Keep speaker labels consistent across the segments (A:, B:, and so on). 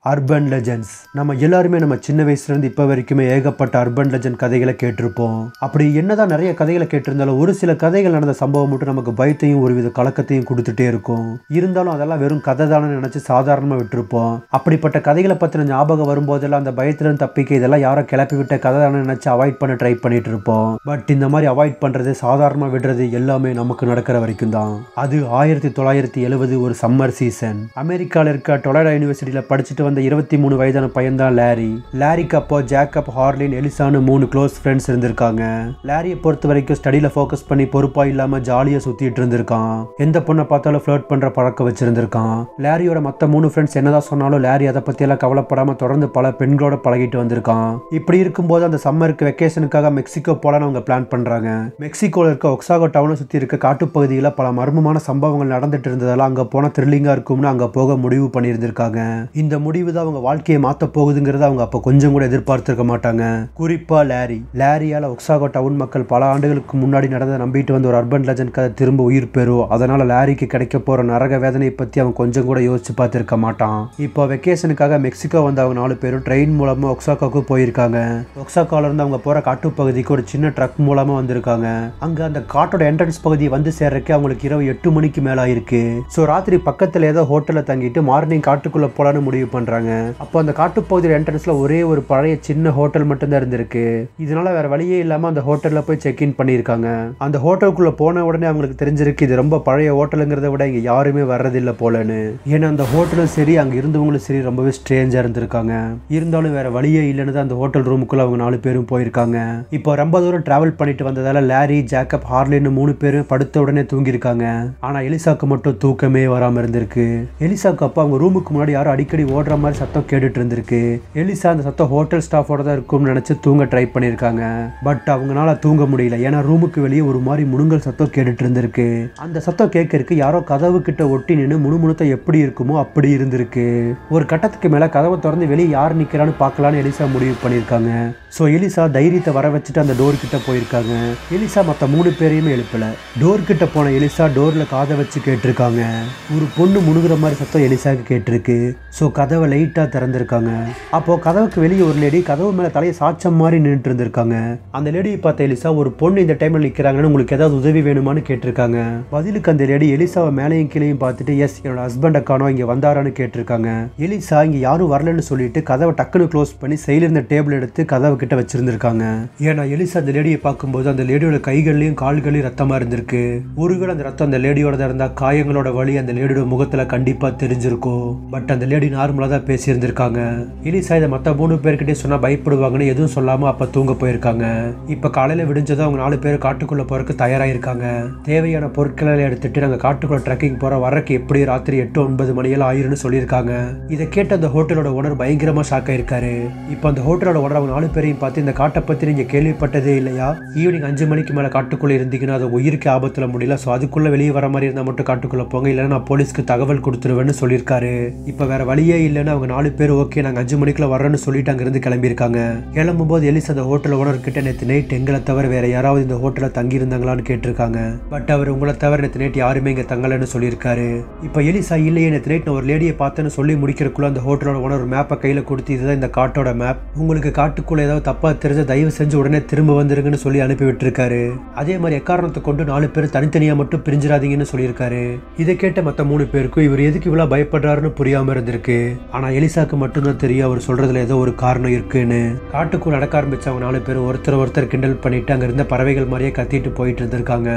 A: Urban legends. நம்ம எல்லாருமே நம்ம சின்ன வயசுலேருந்து இப்போ வரைக்குமே ஏகப்பட்ட அர்பன் லெஜெண்ட் கதைகளை கேட்டிருப்போம். அப்படி என்னதான் நிறைய கதைகளை கேட்டிருந்தாலும் ஒரு சில கதைகள் நடந்த சம்பவம் மட்டும் நமக்கு பயத்தையும் ஒருவித கலக்கத்தையும் கொடுத்துட்டே இருக்கும். இருந்தாலும் அதெல்லாம் வெறும் கதை தானே நினச்சி சாதாரணமாக விட்டுருப்போம். அப்படிப்பட்ட கதைகளை பற்றின ஞாபகம் வரும்போதெல்லாம் அந்த பயத்திலிருந்து தப்பிக்க இதெல்லாம் யாரோ கிளப்பி விட்ட கதை தானே நினச்சி அவாய்ட் பண்ண ட்ரை பண்ணிட்டு இருப்போம். பட் இந்த மாதிரி அவாய்ட் பண்ணுறது, சாதாரணமாக விடுறது எல்லாமே நமக்கு நடக்கிற வரைக்கும் தான். அது 1970 ஒரு சம்மர் சீசன். அமெரிக்காவில் இருக்க டொலடா யூனிவர்சிட்டியில் படிச்சுட்டு வந்த 23 வயதான பையன் தான் லாரி. லாரிக்கு அப்போ ஜேக்கப், ஹார்லின், எலிசான்னு 3 க்ளோஸ் ஃப்ரெண்ட்ஸ் இருந்திருக்காங்க. லாரியை பொறுத்த வரைக்கும் ஸ்டடியில ஃபோக்கஸ் பண்ணி பொறுப்பா இல்லாம ஜாலியா சுத்திட்டு இருந்திருக்கான். எந்த பொண்ணை பார்த்தாலும் ஃப்ளர்ட் பண்ற பழக்கம் வச்சிருந்திருக்கான். லாரியோட மற்ற 3 ஃப்ரெண்ட்ஸ் என்னதான் சொன்னாலும் லாரி அதை பத்தி எல்லாம் கவலைப்படாம தொடர்ந்து பல பெண்களோட பழகிட்டு வந்திருக்கான். இப்படி இருக்கும்போது அந்த சம்மருக்கு வெக்கேஷனுக்காக மெக்சிகோ போலான்னு அவங்க பிளான் பண்றாங்க. மெக்சிகோல இருக்க ஒக்சாகோ டவுனை சுத்தி இருக்க காட்டுப்பகுதியில் பல மர்மமான சம்பவங்கள் நடந்துட்டு இருந்ததால அங்க போன த்ரில்லிங்கா இருக்கும்னு அங்க போக முடிவு பண்ணியிருந்திருக்காங்க. இந்த முடிவு தான் அவங்க வாழ்க்கையை மாற்ற போகுதுங்கிறத அவங்க அப்போ கொஞ்சம் கூட எதிர்பார்த்திருக்க மாட்டாங்க. குறிப்பா லாரியால ஒக்சாகோ டவுன் மக்கள் பல ஆண்டுகளுக்கு முன்னாடி நடந்த நம்பிட்டு வந்த ஒரு அர்பன் லெஜெண்ட் கதை திரும்ப உயிர் பெறும். அதனால லாரிக்கு கிடைக்க போற நரக வேதனையை பத்தி அவன் கொஞ்சம் கூட யோசிச்சு பார்த்திருக்க மாட்டான். இப்போ வெக்கேஷனுக்காக மெக்சிகோ வந்த அவங்க 4 பேரும் ட்ரெயின் மூலமா ஒக்சாகோக்கு போயிருக்காங்க. ஒக்சாகோல இருந்து அவங்க போற காட்டு பகுதிக்கு ஒரு சின்ன ட்ரக் மூலமா வந்திருக்காங்க. அங்க அந்த காட்டோட என்ட்ரன்ஸ் பகுதியை வந்து சேர்றதுக்கு அவங்களுக்கு இரவு 8 மணிக்கு மேல ஆயிருக்கு. ஸோ ராத்திரி பக்கத்துல ஏதோ ஹோட்டல்ல தங்கிட்டு மார்னிங் காட்டுக்குள்ள போலான்னு முடிவு பண்றாங்க. அப்போ அந்த காட்டுப்பகுதியோட என்ட்ரன்ஸ்ல ஒரே ஒரு பழைய சின்ன ஹோட்டல் மட்டும் தான் இருந்திருக்கு. இதனால வேற வழியே இல்லாம அந்த ஹோட்டல்ல போய் செக் இன் பண்ணிருக்காங்க. அந்த ஹோட்டலுக்குள்ள போன உடனே அவங்களுக்கு தெரிஞ்சிருக்கு இது ரொம்ப பழைய ஹோட்டலுங்கிறத விட இங்க யாருமே வர்றதில்லை போலன்னு. ஏன்னா அந்த ஹோட்டலும் சரி அங்க இருந்தவங்களும் சரி ரொம்பவே ஸ்ட்ரேஞ்சா இருந்திருக்காங்க. இருந்தாலும் வேற வழியே இல்லைன்னு தான் அந்த ஹோட்டல் ரூமுக்குள்ள அவங்க 4 பேரும் போயிருக்காங்க. இப்போ ரொம்ப தூரம் டிராவல் பண்ணிட்டு வந்ததால லாரி, ஜேக்கப், ஹார்லின்னு 3 பேரும் படுத்த உடனே தூங்கிருக்காங்க. ஆனா எலிசாக்கு மட்டும் தூக்கமே வராம இருந்திருக்கு. எலிசாக்கு அப்போ அவங்க ரூமுக்கு முன்னாடி யாரும் அடிக்கடி ஓடுற மாதிரி சத்தம் கேட்டுட்டு இருந்திருக்கு. எலிசா அந்த சத்தம் ஹோட்டல் ஸ்டாஃபோட தான் இருக்கும்னு நினைச்சு தூங்க ட்ரை பண்ணிருக்காங்க. பட் அவங்களால தூங்க முடியல. ஏன்னா ரூமுக்கு வெளியே ஒரு மாதிரி முணுங்கல் சத்தம் கேட்டுட்டு இருந்திருக்கு. அந்த சத்தம் கேட்கறதுக்கு யாரோ கதவு கிட்ட ஒட்டி நின்று முணுமுணுத்த எப்படி இருக்குமோ அப்படி இருந்திருக்கு. ஒரு கட்டத்துக்கு மேல கதவை திறந்து வெளியே யார் நிக்கிறான்னு பார்க்கலான்னு எலிசா முடிவு பண்ணிருக்காங்க. ஸோ எலிசா தைரியத்தை வர வச்சுட்டு அந்த டோர் கிட்ட போயிருக்காங்க. எலிசா மற்ற 3 பேரையுமே எழுப்பல. டோர் கிட்ட போன எலிசா டோர்ல காதை வச்சு கேட்டிருக்காங்க. ஒரு பொண்ணு முணுகிற மாதிரி சத்தம் எலிசாக்கு கேட்டிருக்கு. ஸோ கதவை லைட்டா திறந்திருக்காங்க. அப்போ கதவுக்கு வெளியே ஒரு லேடி கதவு மேல தலையை சாச்சம் மாதிரி நின்றுட்டு இருந்திருக்காங்க. அந்த லேடியை பார்த்த எலிசா, ஒரு பொண்ணு இந்த டைம்ல நிக்கிறாங்கன்னு உங்களுக்கு ஏதாவது உதவி வேணுமான்னு கேட்டிருக்காங்க. பதிலுக்கு அந்த லேடி எலிசாவை மேலையும் கீழையும் பார்த்துட்டு, எஸ், என்னோட ஹஸ்பண்டை காணோம், இங்க வந்தாரான்னு கேட்டிருக்காங்க. எலிசா இங்க யாரும் வரலன்னு சொல்லிட்டு கதவை டக்குன்னு க்ளோஸ் பண்ணி சைடுல இருந்த டேபிள் எடுத்து கதவு கிட்ட வச்சிருந்திருக்காங்க. ஏன்னா எலிசா அந்த லேடியை பார்க்கும்போது அந்த லேடியோட கைகள்லயும் கால்களையும் ரத்தமா இருந்திருக்கு. ஒருவேளை அந்த ரத்தம் அந்த லேடியோட இருந்தா காயங்களோட வலி அந்த லேடியோட முகத்துல கண்டிப்பா தெரிஞ்சிருக்கும். பட் அந்த லேடி நார்மலா தான் பேசி இருந்திருக்காங்க. எலிசா இதை மற்ற 3 பேர்கிட்டே சொன்னா பயப்படுவாங்கன்னு எதுவும் சொல்லாம அப்ப தூங்க போயிருக்காங்க. இப்ப காலையில விடிஞ்சதும் அவங்க 4 பேர் காட்டுக்குள்ள போறதுக்கு தயாராயிருக்காங்க. தேவையான பொருட்களை எடுத்துட்டு நாங்க காட்டுக்குள்ள ட்ரெக்கிங் போற வரக்கு எப்படி ராத்திரி 8-9 மணியெல்லாம் ஆயிருன்னு சொல்லியிருக்காங்க. இதை கேட்ட அந்த ஹோட்டலோட ஓனர் பயங்கரமா ஷாக் ஆயிருக்காரு. இப்ப அந்த ஹோட்டலோட ஓனர் அவங்க 4 பேரையும் பார்த்து, இந்த காட்டை பத்தி நீங்க கேள்விப்பட்டதே இல்லையா? ஈவினிங் 5 மணிக்கு மேல காட்டுக்குள்ள இருந்தீங்கன்னா அது உயிருக்கு ஆபத்துல முடியல. ஸோ அதுக்குள்ள வெளியே வர மாதிரி இருந்தா மட்டும் காட்டுக்குள்ள போங்க, இல்லைன்னா நான் போலீஸ்க்கு தகவல் கொடுத்துருவேன்னு சொல்லியிருக்காரு. இப்ப வேற வழியே இல்லைன்னு அவங்க 4 பேர் ஓகே நாங்க 5 மணிக்குள்ள வர்றேன்னு சொல்லிட்டு அங்க இருந்து கிளம்பியிருக்காங்க. கிளம்பும்போது எலிசா அந்த ஹோட்டல் ஓனர் கிட்ட நேற்று நைட் எங்களை தவிர வேற யாராவது இந்த ஹோட்டலில் தங்கி இருந்தாங்களான்னு கேட்டிருக்காங்க. பட் அவர் உங்களை தவிர நேற்று நைட் யாருமே இங்க தங்கலன்னு சொல்லியிருக்காரு. இப்ப எலிசா இல்லையே, நேற்று நைட் நான் ஒரு லேடியை பார்த்தேன்னு சொல்லி முடிக்கிறதுக்குள்ள அந்த ஹோட்டலோட ஓனர் ஒரு மேப்பை கையில கொடுத்து, இதுதான் இந்த காட்டோட மேப், உங்களுக்கு காட்டுக்குள்ள ஏதாவது தப்பா தெரிஞ்ச தயவு செஞ்சு உடனே திரும்ப வந்துருங்கன்னு சொல்லி அனுப்பி விட்டுருக்காரு. அதே மாதிரி எக்காரணத்தை கொண்டு 4 பேர் தனித்தனியா மட்டும் பிரிஞ்சிடாதீங்கன்னு சொல்லியிருக்காரு. இதை கேட்ட மற்ற 3 பேருக்கும் இவர் எதுக்கு இவ்வளவு பயப்படுறாருன்னு புரியாம இருந்திருக்கு. ஆனா எலிசாக்கு மட்டும்தான் தெரியும் அவர் சொல்றதுல ஏதோ ஒரு காரணம் இருக்குன்னு. காட்டுக்குள்ள நடக்க ஆரம்பிச்சவங்க 4 பேர் ஒருத்தர் கிண்டல் பண்ணிட்டு அங்க இருந்த பறவைகள் மாதிரியே கத்திட்டு போயிட்டு இருந்திருக்காங்க.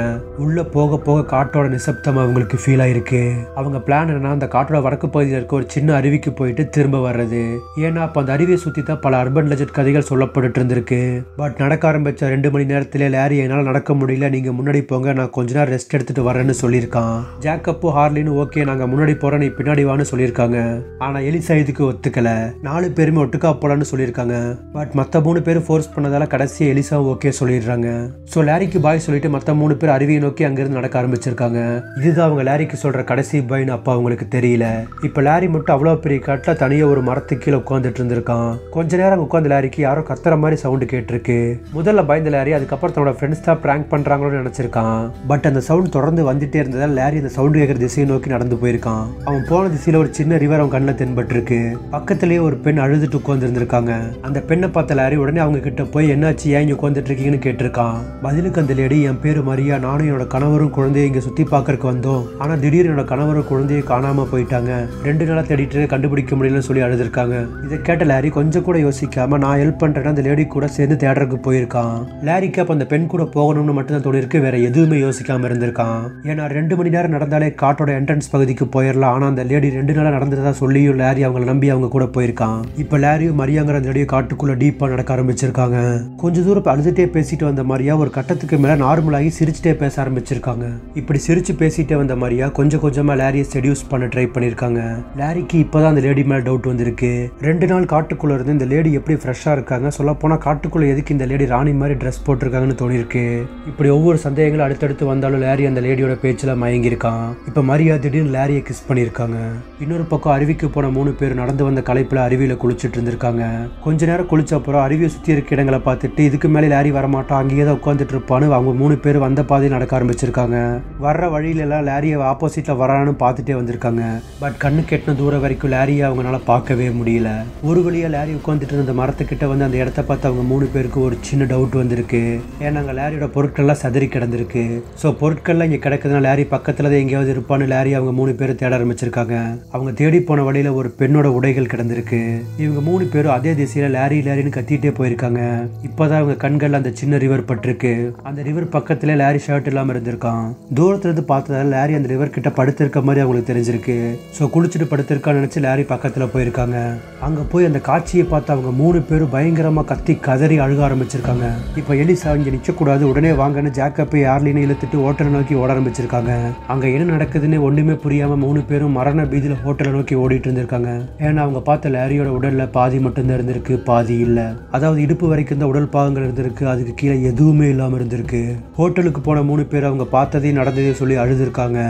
A: உள்ள போக போக காட்டோட நிசப்தம் அவங்களுக்கு ஃபீல் ஆயிருக்கு. அவங்க பிளான் என்னன்னா அந்த காட்டோட வடக்கு பகுதியில் இருக்க ஒரு சின்ன அருவிக்கு போயிட்டு திரும்ப வர்றது. ஏன்னா அப்ப அந்த அருவியை சுத்தி தான் பல அர்பன் லெஜெண்ட் கதைகள் சொல்லப்பட்டு இருந்திருக்கு. பட் நடக்க ஆரம்பிச்ச 2 மணி நேரத்திலே லாரி, என்னால நடக்க முடியல, நீங்க முன்னாடி போங்க, நான் கொஞ்ச நேரம் ரெஸ்ட் எடுத்துட்டு வரேன்னு சொல்லியிருக்கான். ஜேக்கப்பு, ஹார்லின் ஓகே நாங்க முன்னாடி போறோம், நீ பின்னாடி வான்னு சொல்லியிருக்காங்க. ஆனா எலிசா இதுக்கு ஒத்துக்கல. 4 பேருமே ஒட்டுக்கா போலான்னு சொல்லியிருக்காங்க. பட் மற்ற 3 பேரும் ஃபோர்ஸ் பண்ணதால கடைசி எலிசா ஓகே சொல்லிடுறாங்க. ஸோ லாரிக்கு பாய் சொல்லிட்டு மற்ற 3 பேர் அருவியை நோக்கி அங்கிருந்து நடக்க ஆரம்பிச்சிருக்காங்க. இதுதான் அவங்க லாரிக்கு சொல்ற கடைசி பாய்னு அப்ப அவங்களுக்கு தெரியல. இப்ப லாரி மட்டும் அவ்வளவு பெரிய காட்டுல தனியா ஒரு மரத்துக்கு கீழே உட்காந்துட்டு இருந்திருக்கான். கொஞ்ச நேரம் உட்காந்து லாரிக்கு யாரோ கத்துற மாதிரி சவுண்டு கேட்டிருக்கு. முதல்ல பயந்த லாரி அதுக்கப்புறம் தன்னோட ஃப்ரெண்ட்ஸ் தான் பிராங்க் பண்றாங்களோன்னு நினைச்சிருக்கான். பட் அந்த சவுண்ட் தொடர்ந்து வந்துட்டே இருந்ததால் லாரி அந்த சவுண்டு கேட்கிற திசையை நோக்கி நடந்து போயிருக்கான். அவன் போன திசையில ஒரு சின்ன ரிவர் அவன் கண்ணில் தென்பட்டு போட்டிருக்கு. பக்கத்திலேயே ஒரு பெண் அழுதுட்டு உட்கார்ந்து இருந்திருக்காங்க. அந்த பெண்ணை பார்த்த லாரி உடனே அவங்க கிட்ட போய் என்னாச்சு, ஏன் இங்க உட்காந்துட்டு இருக்கீங்கன்னு கேட்டிருக்கான். பதிலுக்கு அந்த லேடி, என் பேரு மரியா, நானும் என்னோட கணவரும் குழந்தைய இங்க சுத்தி பாக்கறதுக்கு வந்தோம். ஆனா திடீர்னு என்னோட கணவரும் குழந்தைய காணாம போயிட்டாங்க. 2 நாளா தேடிட்டு கண்டுபிடிக்க முடியலன்னு சொல்லி அழுதுருக்காங்க. இதை கேட்ட லாரி கொஞ்சம் கூட யோசிக்காம நான் ஹெல்ப் பண்றேன்னு அந்த லேடி கூட சேர்ந்து தேடுறதுக்கு போயிருக்கான். லாரிக்கு அப்ப அந்த பெண் கூட போகணும்னு மட்டும் தான் தோணிருக்கு, வேற எதுவுமே யோசிக்காம இருந்திருக்கான். ஏன்னா 2 மணி நேரம் நடந்தாலே காட்டோட என்ட்ரன்ஸ் பகுதிக்கு போயிடலாம். ஆனா அந்த லேடி 2 நாளா நடந்ததா சொல்லியும் லாரி அவங்களை நம்பி அவங்க கூட போயிருக்கான். இப்ப லாரியும் மரியாங்கிற அந்த லேடியை காட்டுக்குள்ள டீப்பா நடக்க ஆரம்பிச்சிருக்காங்க. கொஞ்ச தூரம் அழுதுட்டே பேசிட்டு வந்த மரியா ஒரு கட்டத்துக்கு மேல நார்மலாகி சிரிச்சுட்டே பேச ஆரம்பிச்சிருக்காங்க. இப்படி சிரிச்சு பேசிட்டே வந்த மரியா கொஞ்சம் கொஞ்சமா லாரியை செடியூஸ் பண்ண ட்ரை பண்ணிருக்காங்க. லாரிக்கு இப்பதான் அந்த லேடி மேல டவுட் வந்திருக்கு. 2 நாள் காட்டுக்குள்ள இருந்து இந்த லேடி எப்படி ஃப்ரெஷ்ஷா இருக்காங்க, சொல்ல போனா காட்டுக்குள்ள எதுக்கு இந்த லேடி ராணி மாதிரி ட்ரெஸ் போட்டிருக்காங்கன்னு தோணிருக்கு. இப்படி ஒவ்வொரு சந்தேகங்களும் அடுத்தடுத்து வந்தாலும் லாரி அந்த லேடியோட பேச்சுல மயங்கிருக்கான். இப்ப மரியா திடீர்னு லாரியை கிஸ் பண்ணிருக்காங்க. இன்னொரு பக்கம் அருவிக்கு போன 3 பேர் நடந்து வந்த களைப்புல அருவியில குளிச்சுட்டு இருந்திருக்காங்க. கொஞ்ச நேரம் குளிச்ச அப்புறம் அருவியை சுத்தி இருக்க இடங்களை பார்த்துட்டு இதுக்கு மேலே லாரி வரமாட்டான், அங்கேயே தான் உட்காந்துட்டு இருப்பான்னு அவங்க 3 பேர் வந்த பாதையில் நடக்க ஆரம்பிச்சிருக்காங்க. வர்ற வழியில எல்லாம் லாரியை ஆப்போசிட்ல வரான்னு பார்த்துட்டே வந்திருக்காங்க. பட் கண்ணு கெட்டின தூரம் வரைக்கும் லாரியை அவங்களால பார்க்கவே முடியல. ஒரு வழியா லாரி உட்காந்துட்டு இருந்த மரத்துக்கிட்ட வந்து அந்த இடத்த பார்த்து அவங்க 3 பேருக்கு ஒரு சின்ன டவுட் வந்திருக்கு. ஏன்னா அங்கே லாரியோட பொருட்கள்லாம் சதறி கிடந்திருக்கு. ஸோ பொருட்கள்லாம் இங்கே கிடக்குதுன்னா லாரி பக்கத்துல தான் எங்கேயாவது இருப்பான்னு லாரி அவங்க 3 பேர் தேட ஆரம்பிச்சிருக்காங்க. அவங்க தேடி போன வழியில ஒரு பெண்ணோட உடைகள் கிடந்திருக்கு. இவங்க 3 பேரும் அதே திசையில லாரி லாரின்னு கத்திட்டே போயிருக்காங்க. இப்பதான் அவங்க கண்கள் அந்த சின்ன ரிவர் பட்டிருக்கு. அந்த ரிவர் பக்கத்துல லாரி ஷர்ட் இல்லாம இருந்திருக்கான். தூரத்துல இருந்து பார்த்ததால லாரி அந்த ரிவர் கிட்ட படுத்திருக்க மாதிரி அவங்களுக்கு தெரிஞ்சிருக்கு. ஸோ குளிச்சுட்டு படுத்திருக்கான்னு நினைச்சு லாரி பக்கத்துல போயிருக்காங்க. அங்க போய் அந்த காட்சியை பார்த்து அவங்க 3 பேரும் பயங்கரமா கத்தி கதறி அழுக ஆரம்பிச்சிருக்காங்க. இப்ப எலிசா இங்க நிக்க கூடாது, உடனே வாங்கன்னு ஜாக்கப்பை யார்லின்னு இழுத்துட்டு ஹோட்டலை நோக்கி ஓட ஆரம்பிச்சிருக்காங்க. அங்க என்ன நடக்குதுன்னு ஒண்ணுமே புரியாம 3 பேரும் மரண பீதியில ஹோட்டலை நோக்கி ஓடிட்டு இருந்திருக்காங்க. ஏன்னா அவங்க பார்த்த லாரியோட உடல்ல பாதி மட்டும்தான் இருந்திருக்கு, பாதி இல்ல. அதாவது இடுப்பு வரைக்கும் தான் உடல் பாகங்கள் இருந்திருக்கு, அதுக்கு கீழே எதுவுமே இல்லாம இருந்திருக்கு. ஹோட்டலுக்கு போன 3 பேர் அவங்க பார்த்ததையும் நடந்ததையும் சொல்லி அழுதுருக்காங்க.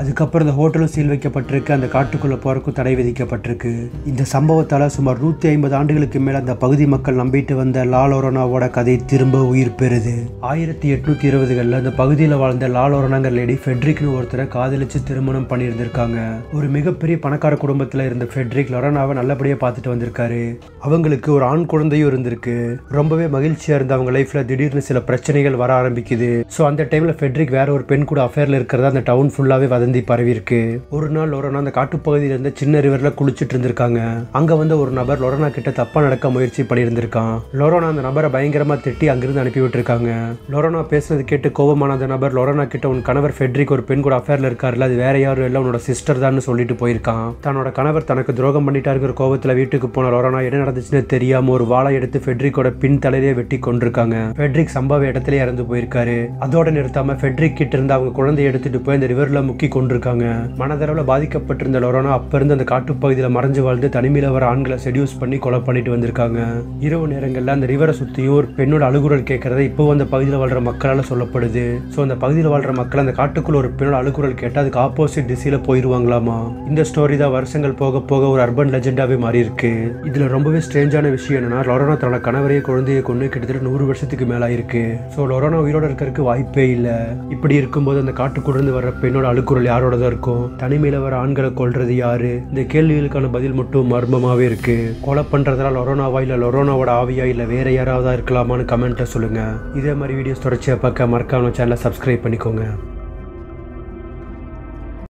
A: அதுக்கப்புறம் இந்த ஹோட்டலும் சீல் வைக்கப்பட்டிருக்கு, அந்த காட்டுக்குள்ள போறதுக்கும் தடை விதிக்கப்பட்டிருக்கு. இந்த சம்பவத்தால சுமார் 150 ஆண்டுகளுக்கு மேல அந்த பகுதி மக்கள் நம்பிட்டு வந்த லா லோரானாவோட கதை திரும்ப உயிர் பெறுது. 1820களில் அந்த பகுதியில் வாழ்ந்த லா லோரானாங்கிற லேடி ஃபெட்ரிக்னு ஒருத்தரை காதலிச்சு திருமணம் பண்ணியிருந்திருக்காங்க. ஒரு மிகப்பெரிய பணக்கார குடும்பத்தில் இருந்த ஃபெட்ரிக் லொரானாவை நல்லபடியா பார்த்துட்டு வந்திருக்காரு. அவங்களுக்கு ஒரு ஆண் குழந்தையும் இருந்திருக்கு. ரொம்பவே மகிழ்ச்சியா இருந்த அவங்க லைஃப்ல திடீர்னு சில பிரச்சனைகள் வர ஆரம்பிக்குது. ஸோ அந்த டைம்ல ஃபெட்ரிக் வேற ஒரு பெண் கூட அஃபேர்ல இருக்கிறதா அந்த டவுன் ஃபுல்லாவே வதந்தி பரவி இருக்கு. ஒரு நாள் லொரானா அந்த காட்டுப்பகுதியில இருந்த சின்ன ரிவர்ல குளிச்சுட்டு இருந்திருக்காங்க. அங்க வந்து ஒரு நபர் லொரானா கிட்ட தப்பா நடக்க முயற்சி பண்ணியிருந்திருக்கான். லொரானா அந்த நபரை பயங்கரமா திட்டி அங்கிருந்து அனுப்பி விட்டுருக்காங்க. லொரானா பேசுறது கேட்டு கோபமான அந்த நபர் லொரானா கிட்ட உன் கணவர் ஃபெட்ரிக் ஒரு பெண் கூட அஃபேர்ல இருக்காருல்ல, அது வேற யாரும் இல்லை, உன்னோட சிஸ்டர் தான் சொல்லிட்டு போயிருக்கான். தன்னோட கணவர் தனக்கு துரோகம் பண்ணிட்டாருங்கிற கோபத்துல வீட்டுக்கு போன லொரானா என்ன நடந்துச்சுன்னு தெரியாம ஒரு வாளை எடுத்து ஃபெட்ரிக்கோட பின் தலையிலே வெட்டி கொண்டிருக்காங்க. ஃபெட்ரிக் சம்பவ இடத்திலே இறந்து போயிருக்காரு. அதோட நிறுத்தாம ஃபெட்ரிக் கிட்ட இருந்து அவங்க குழந்தைய எடுத்துட்டு போய் அந்த ரிவர்ல முக்கி கொண்டிருக்காங்க. மனதளவுல பாதிக்கப்பட்டிருந்த லொரானா அப்ப இருந்து அந்த காட்டுப்பகுதியில மறைஞ்சு வாழ்ந்து தனிமையில வர ஆண்களை செடியூஸ் பண்ணி கொலை பண்ணிட்டு வந்திருக்காங்க. இரவு நேரங்கள்ல அந்த ரிவரை சுத்தியும் ஒரு பெண்ணோட அழுகுரல் கேட்கறத இப்போ அந்த பகுதியில் வாழ்ற மக்களால சொல்லப்படுது. ஸோ அந்த பகுதியில் வாழ்ற மக்கள் அந்த காட்டுக்குள்ள ஒரு பெண்ணோட அழுகுரல் கேட்டா அதுக்கு ஆப்போசிட் திசையில போயிருவாங்களாமா. இந்த ஸ்டோரி தான் வருஷங்கள் போக போக ஒரு அர்பன் லெஜெண்டாவே மாறி இருக்கு. இதுல ரொம்பவே ஸ்ட்ரேஞ்சான விஷயம் என்னன்னா லொரானா தன்னோட கணவரைய குழந்தையை கொண்டு கிட்டத்தட்ட 100 வருஷத்துக்கு மேல இருக்கு. ஸோ லொரானா உயிரோட இருக்கிறதுக்கு வாய்ப்பே இல்ல. இப்படி இருக்கும்போது அந்த காட்டுக்குள்ள வர்ற பெண்ணோட அழுக்குறல் யாரோட தான் இருக்கும்? தனிமையில வர ஆண்களை கொல்றது யாரு? இந்த கேள்விகளுக்கான பதில் மட்டும் மர்மமாவே இருக்கு. கொலை பண்றதுனால லொரானாவா இல்ல லொரானாவோட ஆவியா இல்ல வேற யாராவது இருக்கலாமான்னு கமெண்ட்ல சொல்லுங்க. இதே மாதிரி வீடியோஸ் தொடர்ச்சியா பார்க்க மறக்காம சேனலை சப்ஸ்கிரைப் பண்ணிக்கோங்க.